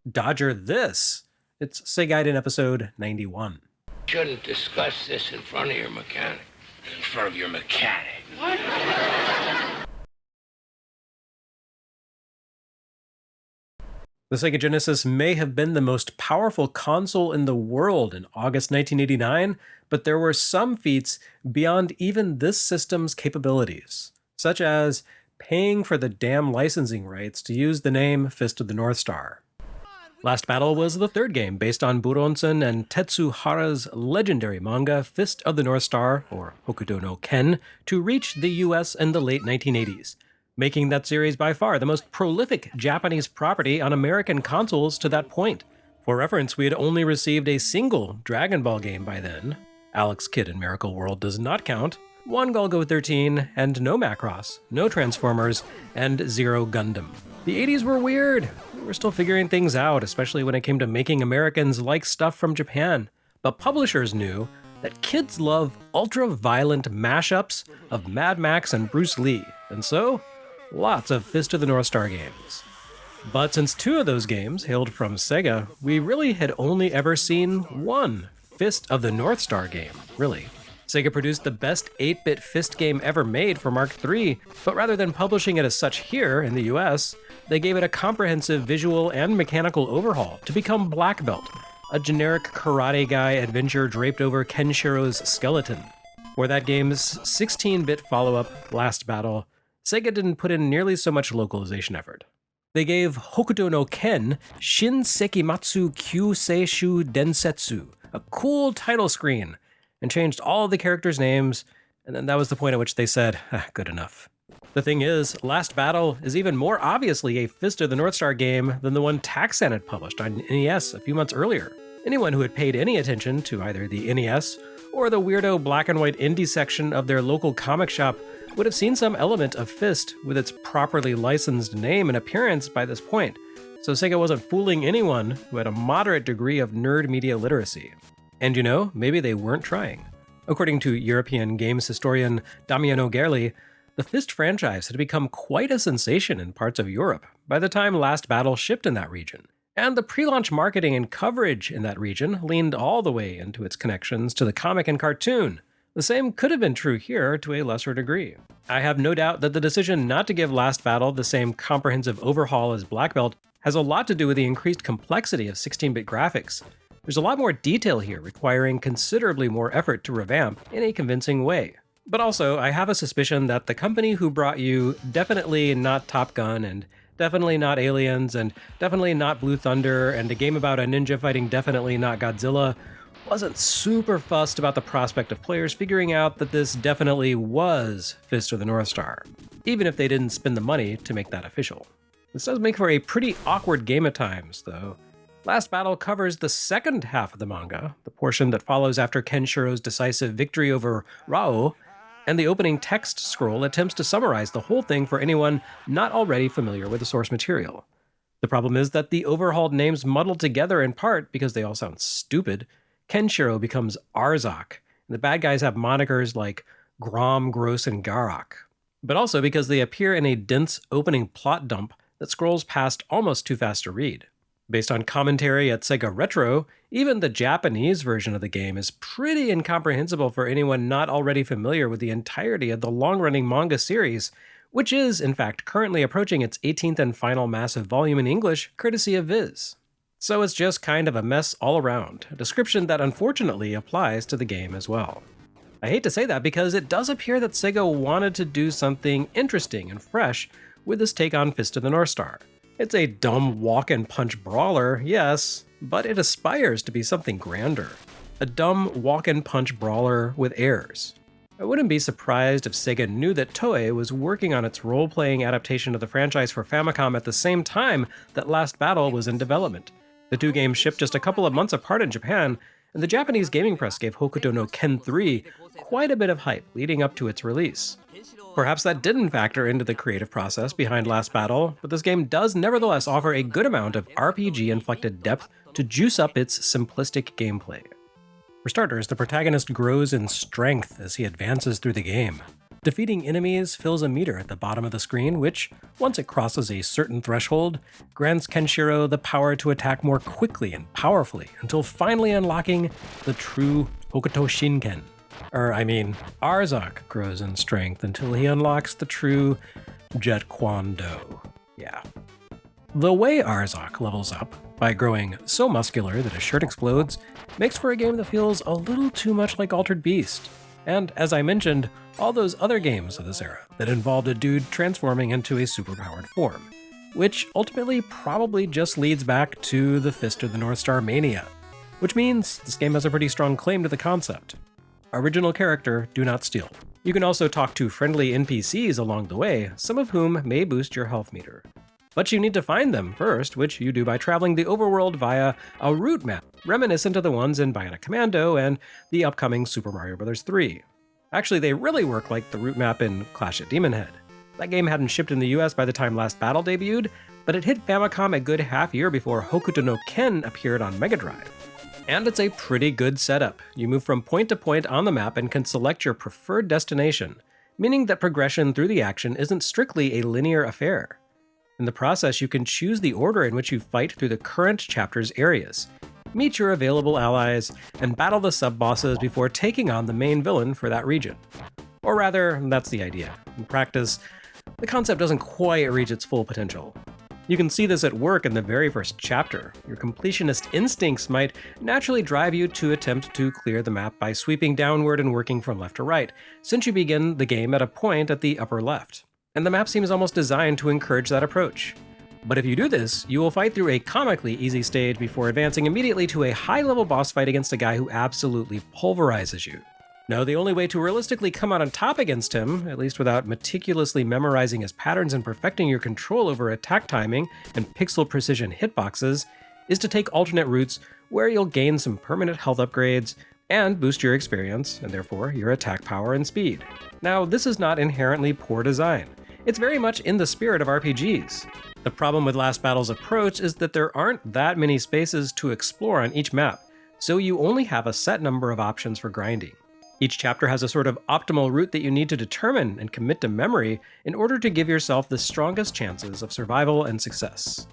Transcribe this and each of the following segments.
Dodger this. It's Segaiden episode 91. Shouldn't discuss this in front of your mechanic. In front of your mechanic? What? The Sega Genesis may have been the most powerful console in the world in August 1989, but there were some feats beyond even this system's capabilities, such as paying for the damn licensing rights to use the name Fist of the North Star. Last Battle was the third game based on Buronson and Tetsuhara's legendary manga Fist of the North Star, or Hokuto no Ken, to reach the US in the late 1980s. Making that series by far the most prolific Japanese property on American consoles to that point. For reference, we had only received a single Dragon Ball game by then. Alex Kidd in Miracle World does not count. One Golgo 13, and no Macross, no Transformers, and zero Gundam. The 80s were weird. We were still figuring things out, especially when it came to making Americans like stuff from Japan. But publishers knew that kids love ultra-violent mashups of Mad Max and Bruce Lee, and so lots of Fist of the North Star games. But since two of those games hailed from Sega, we really had only ever seen one Fist of the North Star game, really. Sega produced the best 8-bit Fist game ever made for Mark III, but rather than publishing it as such here in the US, they gave it a comprehensive visual and mechanical overhaul to become Black Belt, a generic karate guy adventure draped over Kenshiro's skeleton. For that game's 16-bit follow-up, Last Battle, Sega didn't put in nearly so much localization effort. They gave Hokuto no Ken Shin Sekimatsu Kyuseishu Densetsu a cool title screen, and changed all of the characters' names, and then that was the point at which they said, good enough. The thing is, Last Battle is even more obviously a Fist of the North Star game than the one Taxan had published on NES a few months earlier. Anyone who had paid any attention to either the NES or the weirdo black and white indie section of their local comic shop would have seen some element of Fist with its properly licensed name and appearance by this point, so Sega wasn't fooling anyone who had a moderate degree of nerd media literacy. And you know, maybe they weren't trying. According to European games historian Damiano Gerli, the Fist franchise had become quite a sensation in parts of Europe by the time Last Battle shipped in that region, and the pre-launch marketing and coverage in that region leaned all the way into its connections to the comic and cartoon. The same could have been true here to a lesser degree. I have no doubt that the decision not to give Last Battle the same comprehensive overhaul as Black Belt has a lot to do with the increased complexity of 16-bit graphics. There's a lot more detail here requiring considerably more effort to revamp in a convincing way. But also, I have a suspicion that the company who brought you definitely not Top Gun and definitely not Aliens and definitely not Blue Thunder and a game about a ninja fighting definitely not Godzilla wasn't super fussed about the prospect of players figuring out that this definitely was Fist of the North Star, even if they didn't spend the money to make that official. This does make for a pretty awkward game at times, though. Last Battle covers the second half of the manga, the portion that follows after Kenshiro's decisive victory over Rao, and the opening text scroll attempts to summarize the whole thing for anyone not already familiar with the source material. The problem is that the overhauled names muddle together in part because they all sound stupid. Kenshiro becomes Arzak, and the bad guys have monikers like Grom, Gross, and Garak. But also because they appear in a dense opening plot dump that scrolls past almost too fast to read. Based on commentary at Sega Retro, even the Japanese version of the game is pretty incomprehensible for anyone not already familiar with the entirety of the long-running manga series, which is, in fact, currently approaching its 18th and final massive volume in English, courtesy of Viz. So it's just kind of a mess all around, a description that unfortunately applies to the game as well. I hate to say that because it does appear that Sega wanted to do something interesting and fresh with this take on Fist of the North Star. It's a dumb walk-and-punch brawler, yes, but it aspires to be something grander. A dumb walk-and-punch brawler with airs. I wouldn't be surprised if Sega knew that Toei was working on its role-playing adaptation of the franchise for Famicom at the same time that Last Battle was in development. The two games shipped just a couple of months apart in Japan, and the Japanese gaming press gave Hokuto no Ken 3 quite a bit of hype leading up to its release. Perhaps that didn't factor into the creative process behind Last Battle, but this game does nevertheless offer a good amount of RPG-inflected depth to juice up its simplistic gameplay. For starters, the protagonist grows in strength as he advances through the game. Defeating enemies fills a meter at the bottom of the screen, which, once it crosses a certain threshold, grants Kenshiro the power to attack more quickly and powerfully, until finally unlocking the true Hokuto Shinken. Arzak grows in strength until he unlocks the true Jet Kwon-do. Yeah. The way Arzak levels up, by growing so muscular that his shirt explodes, makes for a game that feels a little too much like Altered Beast. And, as I mentioned, all those other games of this era that involved a dude transforming into a superpowered form, which ultimately probably just leads back to the Fist of the North Star mania, which means this game has a pretty strong claim to the concept. Original character, do not steal. You can also talk to friendly NPCs along the way, some of whom may boost your health meter. But you need to find them first, which you do by traveling the overworld via a route map, reminiscent of the ones in Bionic Commando and the upcoming Super Mario Bros. 3. Actually, they really work like the route map in Clash at Demon Head. That game hadn't shipped in the US by the time Last Battle debuted, but it hit Famicom a good half year before Hokuto no Ken appeared on Mega Drive. And it's a pretty good setup. You move from point to point on the map and can select your preferred destination, meaning that progression through the action isn't strictly a linear affair. In the process, you can choose the order in which you fight through the current chapter's areas, meet your available allies, and battle the sub-bosses before taking on the main villain for that region. Or rather, that's the idea. In practice, the concept doesn't quite reach its full potential. You can see this at work in the very first chapter. Your completionist instincts might naturally drive you to attempt to clear the map by sweeping downward and working from left to right, since you begin the game at a point at the upper left. And the map seems almost designed to encourage that approach. But if you do this, you will fight through a comically easy stage before advancing immediately to a high-level boss fight against a guy who absolutely pulverizes you. No, the only way to realistically come out on top against him, at least without meticulously memorizing his patterns and perfecting your control over attack timing and pixel precision hitboxes, is to take alternate routes where you'll gain some permanent health upgrades and boost your experience, and therefore your attack power and speed. Now, this is not inherently poor design. It's very much in the spirit of RPGs. The problem with Last Battle's approach is that there aren't that many spaces to explore on each map, so you only have a set number of options for grinding. Each chapter has a sort of optimal route that you need to determine and commit to memory in order to give yourself the strongest chances of survival and success.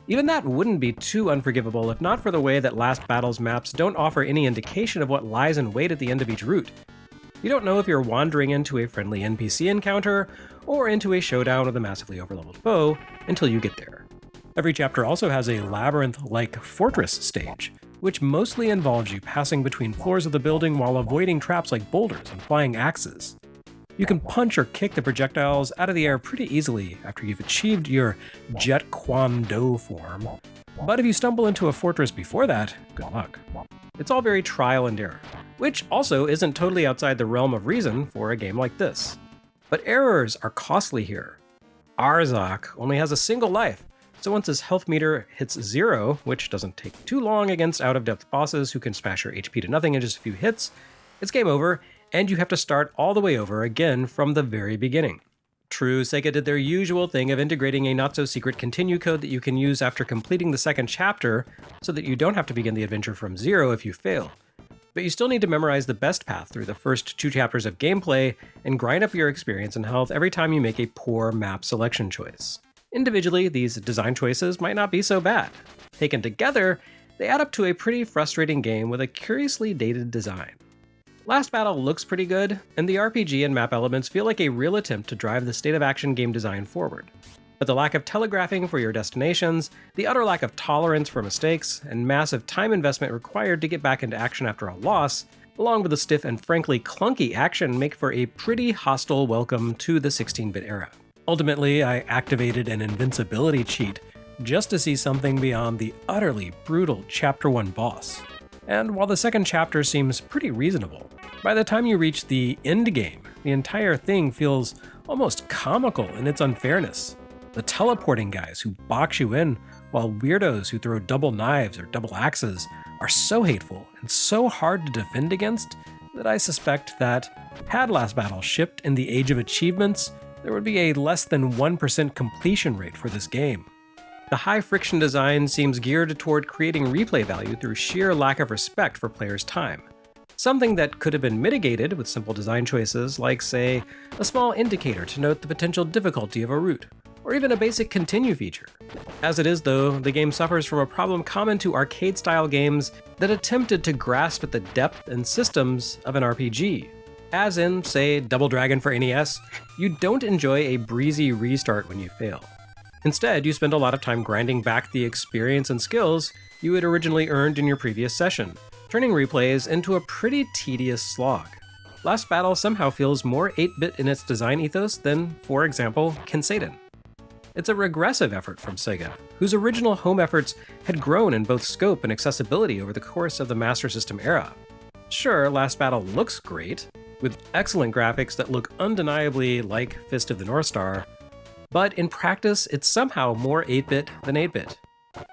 Even that wouldn't be too unforgivable if not for the way that Last Battle's maps don't offer any indication of what lies in wait at the end of each route. You don't know if you're wandering into a friendly NPC encounter or into a showdown with a massively overleveled foe until you get there. Every chapter also has a labyrinth-like fortress stage, which mostly involves you passing between floors of the building while avoiding traps like boulders and flying axes. You can punch or kick the projectiles out of the air pretty easily after you've achieved your Jet Kwon-do form, but if you stumble into a fortress before that, good luck. It's all very trial and error, which also isn't totally outside the realm of reason for a game like this. But errors are costly here. Arzak only has a single life, so once his health meter hits 0, which doesn't take too long against out-of-depth bosses who can smash your HP to nothing in just a few hits, it's game over, and you have to start all the way over again from the very beginning. True, Sega did their usual thing of integrating a not-so-secret continue code that you can use after completing the second chapter, so that you don't have to begin the adventure from 0 if you fail. But you still need to memorize the best path through the first 2 chapters of gameplay and grind up your experience and health every time you make a poor map selection choice. Individually, these design choices might not be so bad. Taken together, they add up to a pretty frustrating game with a curiously dated design. Last Battle looks pretty good, and the RPG and map elements feel like a real attempt to drive the state-of-action game design forward. But the lack of telegraphing for your destinations, the utter lack of tolerance for mistakes, and massive time investment required to get back into action after a loss, along with the stiff and frankly clunky action, make for a pretty hostile welcome to the 16-bit era. Ultimately, I activated an invincibility cheat just to see something beyond the utterly brutal Chapter 1 boss. And while the second chapter seems pretty reasonable, by the time you reach the end game, the entire thing feels almost comical in its unfairness. The teleporting guys who box you in, while weirdos who throw double knives or double axes are so hateful and so hard to defend against that I suspect that, had Last Battle shipped in the age of achievements, there would be a less than 1% completion rate for this game. The high friction design seems geared toward creating replay value through sheer lack of respect for players' time. Something that could have been mitigated with simple design choices like, say, a small indicator to note the potential difficulty of a route, or even a basic continue feature. As it is though, the game suffers from a problem common to arcade-style games that attempted to grasp at the depth and systems of an RPG. As in, say, Double Dragon for NES, you don't enjoy a breezy restart when you fail. Instead, you spend a lot of time grinding back the experience and skills you had originally earned in your previous session, turning replays into a pretty tedious slog. Last Battle somehow feels more 8-bit in its design ethos than, for example, Segaiden. It's a regressive effort from Sega, whose original home efforts had grown in both scope and accessibility over the course of the Master System era. Sure, Last Battle looks great, with excellent graphics that look undeniably like Fist of the North Star, but in practice, it's somehow more 8-bit than 8-bit.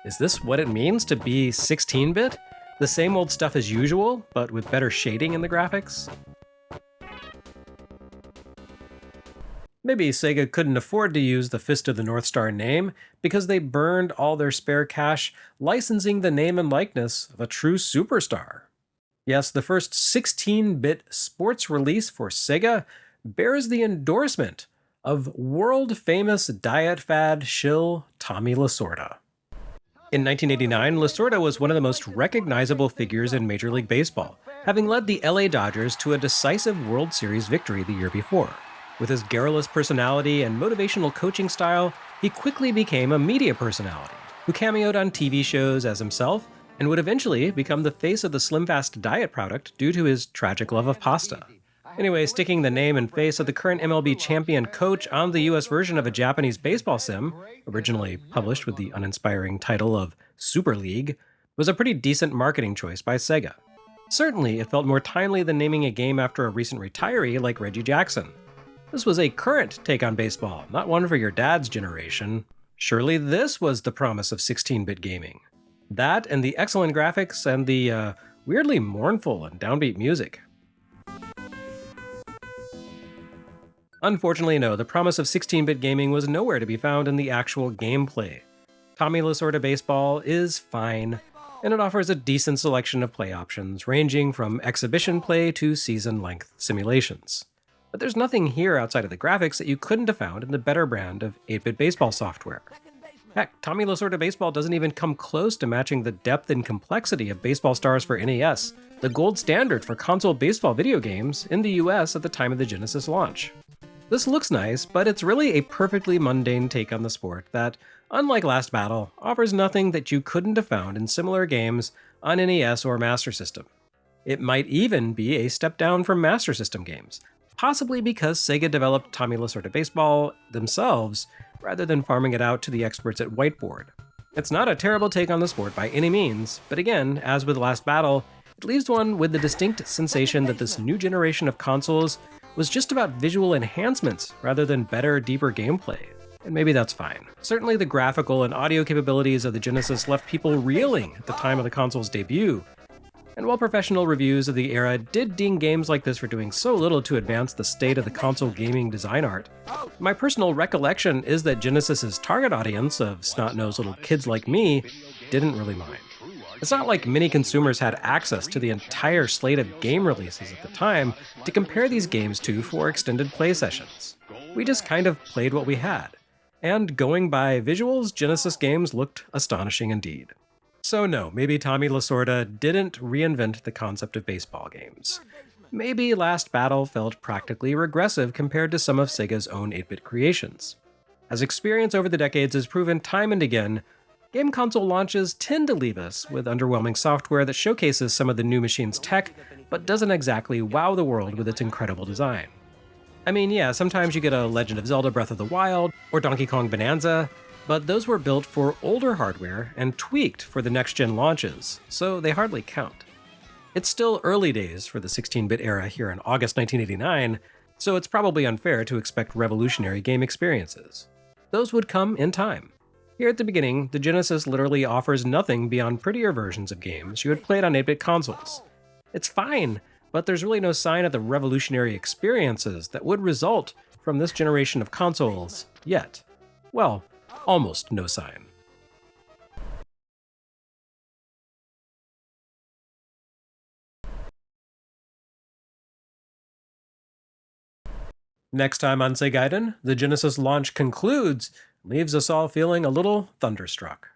Is this what it means to be 16-bit? The same old stuff as usual, but with better shading in the graphics? Maybe Sega couldn't afford to use the Fist of the North Star name because they burned all their spare cash licensing the name and likeness of a true superstar. Yes, the first 16-bit sports release for Sega bears the endorsement of world-famous diet fad shill Tommy Lasorda. In 1989, Lasorda was one of the most recognizable figures in Major League Baseball, having led the LA Dodgers to a decisive World Series victory the year before. With his garrulous personality and motivational coaching style, he quickly became a media personality who cameoed on TV shows as himself and would eventually become the face of the Slim Fast diet product due to his tragic love of pasta. Anyway, sticking the name and face of the current MLB champion coach on the US version of a Japanese baseball sim, originally published with the uninspiring title of Super League, was a pretty decent marketing choice by Sega. Certainly, it felt more timely than naming a game after a recent retiree like Reggie Jackson. This was a current take on baseball, not one for your dad's generation. Surely this was the promise of 16-bit gaming. That and the excellent graphics and the weirdly mournful and downbeat music. Unfortunately, no, the promise of 16-bit gaming was nowhere to be found in the actual gameplay. Tommy Lasorda Baseball is fine, and it offers a decent selection of play options, ranging from exhibition play to season-length simulations. But there's nothing here outside of the graphics that you couldn't have found in the better brand of 8-bit baseball software. Heck, Tommy Lasorda Baseball doesn't even come close to matching the depth and complexity of Baseball Stars for NES, the gold standard for console baseball video games in the US at the time of the Genesis launch. This looks nice, but it's really a perfectly mundane take on the sport that, unlike Last Battle, offers nothing that you couldn't have found in similar games on NES or Master System. It might even be a step down from Master System games, possibly because Sega developed Tommy Lasorda Baseball themselves rather than farming it out to the experts at Whiteboard. It's not a terrible take on the sport by any means, but again, as with Last Battle, it leaves one with the distinct sensation that this new generation of consoles was just about visual enhancements rather than better, deeper gameplay. And maybe that's fine. Certainly the graphical and audio capabilities of the Genesis left people reeling at the time of the console's debut. And while professional reviews of the era did ding games like this for doing so little to advance the state of the console gaming design art, my personal recollection is that Genesis's target audience of snot-nosed little kids like me didn't really mind. It's not like many consumers had access to the entire slate of game releases at the time to compare these games to for extended play sessions. We just kind of played what we had. And going by visuals, Genesis games looked astonishing indeed. So no, maybe Tommy Lasorda didn't reinvent the concept of baseball games. Maybe Last Battle felt practically regressive compared to some of Sega's own 8-bit creations. As experience over the decades has proven time and again, game console launches tend to leave us with underwhelming software that showcases some of the new machine's tech, but doesn't exactly wow the world with its incredible design. I mean, yeah, sometimes you get a Legend of Zelda Breath of the Wild or Donkey Kong Bonanza, but those were built for older hardware and tweaked for the next-gen launches, so they hardly count. It's still early days for the 16-bit era here in August 1989, so it's probably unfair to expect revolutionary game experiences. Those would come in time. Here at the beginning, the Genesis literally offers nothing beyond prettier versions of games you had played on 8-bit consoles. It's fine, but there's really no sign of the revolutionary experiences that would result from this generation of consoles yet. Well, almost no sign. Next time on Segaiden, the Genesis launch concludes, leaves us all feeling a little thunderstruck.